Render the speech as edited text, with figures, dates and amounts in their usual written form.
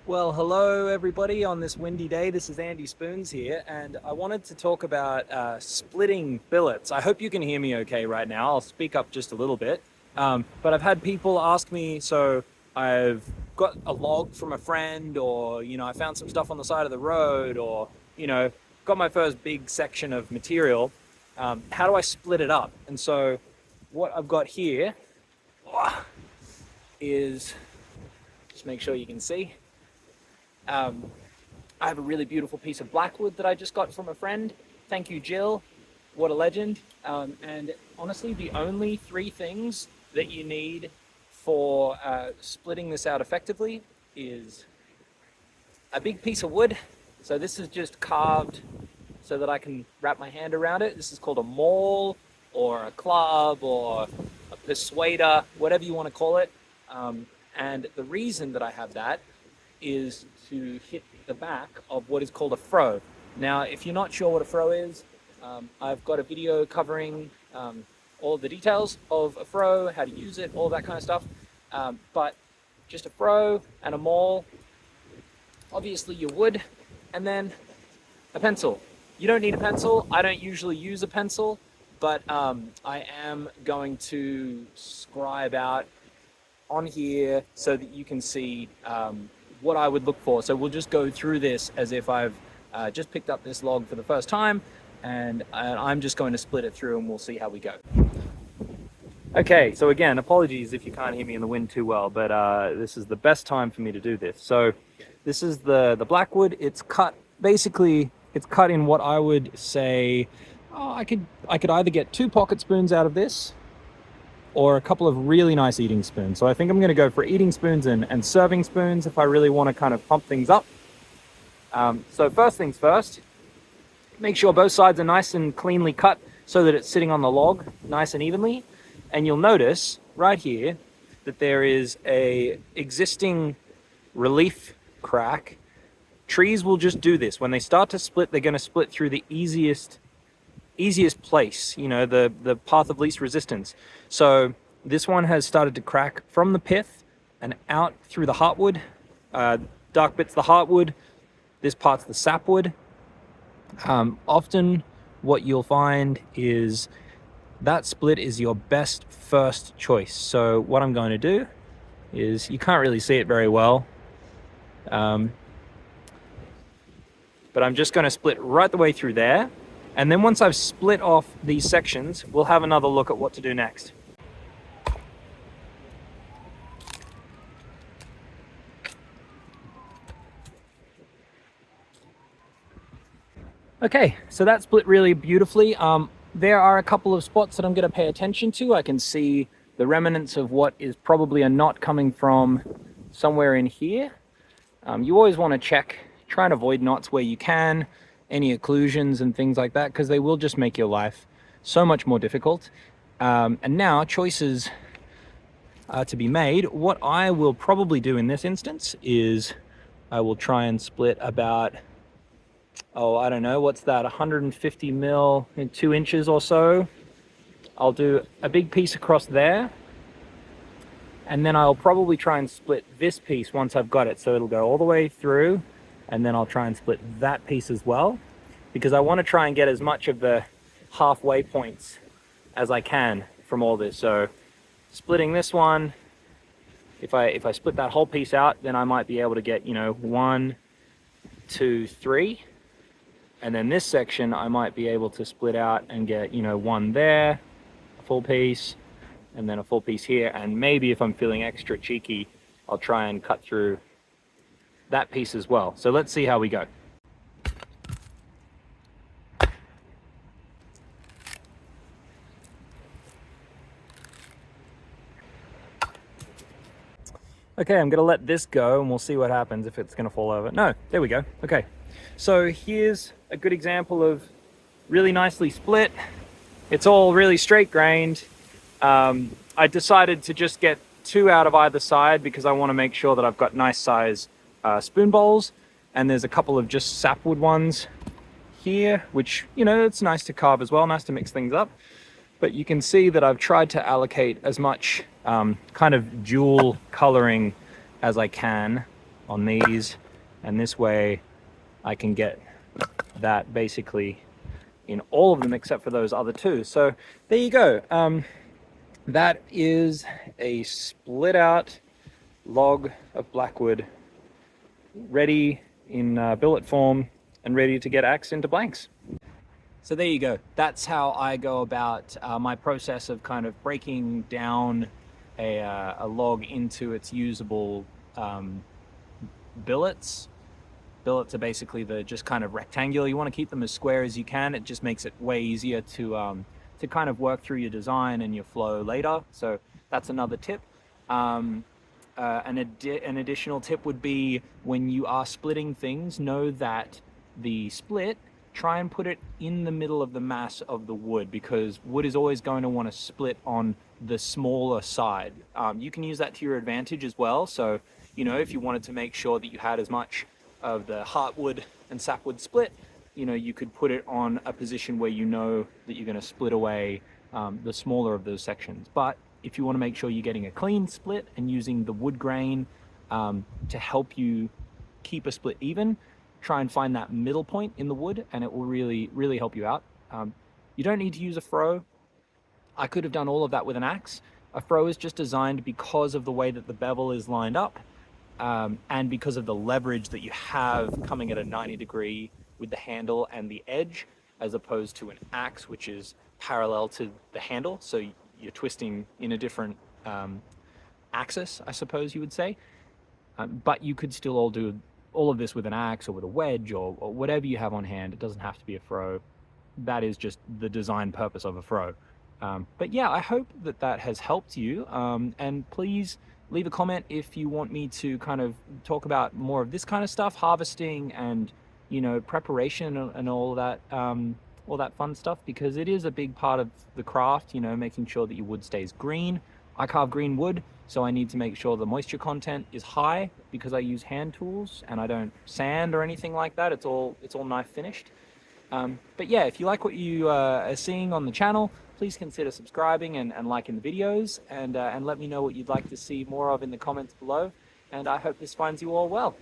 Well, hello everybody on this windy day. This is Andy Spoons here, and I wanted to talk about splitting billets. I hope you can hear me okay right now. I'll speak up just a little bit. But I've had people ask me, so I've got a log from a friend, or, I found some stuff on the side of the road, or, you know, got my first big section of material. How do I split it up? And so what I've got here is, just make sure you can see. I have a really beautiful piece of blackwood that I just got from a friend. Thank you, Jill. What a legend. And honestly, the only three things that you need for splitting this out effectively is a big piece of wood. So this is just carved so that I can wrap my hand around it. This is called a maul or a club or a persuader, whatever you want to call it. And the reason that I have that is to hit the back of what is called a froe. Now, if you're not sure what a froe is, I've got a video covering all the details of a froe, how to use it, all that kind of stuff. But just a froe and a maul, obviously your wood, and then a pencil. You don't need a pencil. I don't usually use a pencil, but I am going to scribe out on here so that you can see what I would look for. So we'll just go through this as if I've just picked up this log for the first time, and I'm just going to split it through and we'll see how we go. Okay, so again, apologies if you can't hear me in the wind too well, but this is the best time for me to do this. So this is the blackwood. It's cut, basically, it's cut in what I would say, I could either get 2 pocket spoons out of this, or a couple of really nice eating spoons. So I think I'm going to go for eating spoons and serving spoons if I really want to kind of pump things up. So first things first, make sure both sides are nice and cleanly cut so that it's sitting on the log nice and evenly. And you'll notice right here that there is a existing relief crack. Trees will just do this. When they start to split, they're going to split through the easiest place, the path of least resistance. So this one has started to crack from the pith and out through the heartwood. Dark bit's the heartwood, this part's the sapwood. Often what you'll find is that split is your best first choice. So what I'm going to do is, you can't really see it very well, but I'm just going to split right the way through there. And then once I've split off these sections, we'll have another look at what to do next. Okay, so that split really beautifully. There are a couple of spots that I'm going to pay attention to. I can see the remnants of what is probably a knot coming from somewhere in here. You always want to check, try and avoid knots where you can, any occlusions and things like that, because they will just make your life so much more difficult. And now choices are to be made. What I will probably do in this instance is I will try and split about, I don't know, what's that, 150 mil in 2 inches or so. I'll do a big piece across there, and then I'll probably try and split this piece once I've got it. So it'll go all the way through, and then I'll try and split that piece as well, because I want to try and get as much of the halfway points as I can from all this. So splitting this one, if I split that whole piece out, then I might be able to get, 1, 2, 3. And then this section, I might be able to split out and get, 1 there, a full piece, and then a full piece here. And maybe if I'm feeling extra cheeky, I'll try and cut through that piece as well. So let's see how we go. Okay, I'm gonna let this go and we'll see what happens, if it's gonna fall over. No, there we go. Okay, so here's a good example of really nicely split. It's all really straight grained. I decided to just get 2 out of either side because I want to make sure that I've got nice size spoon bowls. And there's a couple of just sapwood ones here, which, it's nice to carve as well, nice to mix things up. But you can see that I've tried to allocate as much kind of dual coloring as I can on these, and this way I can get that basically in all of them except for those other two. So there you go. That is a split out log of blackwood ready in billet form and ready to get axed into blanks. So there you go. That's how I go about my process of kind of breaking down a log into its usable billets. Billets are basically the just kind of rectangular. You want to keep them as square as you can. It just makes it way easier to kind of work through your design and your flow later. So that's another tip. An additional tip would be when you are splitting things, know that the split, try and put it in the middle of the mass of the wood, because wood is always going to want to split on the smaller side. You can use that to your advantage as well. So, you know, if you wanted to make sure that you had as much of the heartwood and sapwood split, you know, you could put it on a position where you know that you're going to split away the smaller of those sections. But if you want to make sure you're getting a clean split and using the wood grain to help you keep a split even, try and find that middle point in the wood, and it will really, really help you out. You don't need to use a froe. I could have done all of that with an axe. A froe is just designed because of the way that the bevel is lined up, and because of the leverage that you have coming at a 90 degree with the handle and the edge, as opposed to an axe, which is parallel to the handle. So you're twisting in a different axis, I suppose you would say. But you could still all do all of this with an axe or with a wedge or whatever you have on hand. It doesn't have to be a froe. That is just the design purpose of a froe. But yeah, I hope that that has helped you. And please leave a comment if you want me to kind of talk about more of this kind of stuff, harvesting and, you know, preparation and all that fun stuff, because it is a big part of the craft, you know, making sure that your wood stays green. I carve green wood, so I need to make sure the moisture content is high because I use hand tools and I don't sand or anything like that. It's all knife finished. But yeah, if you like what you are seeing on the channel, please consider subscribing and liking the videos, and let me know what you'd like to see more of in the comments below. And I hope this finds you all well.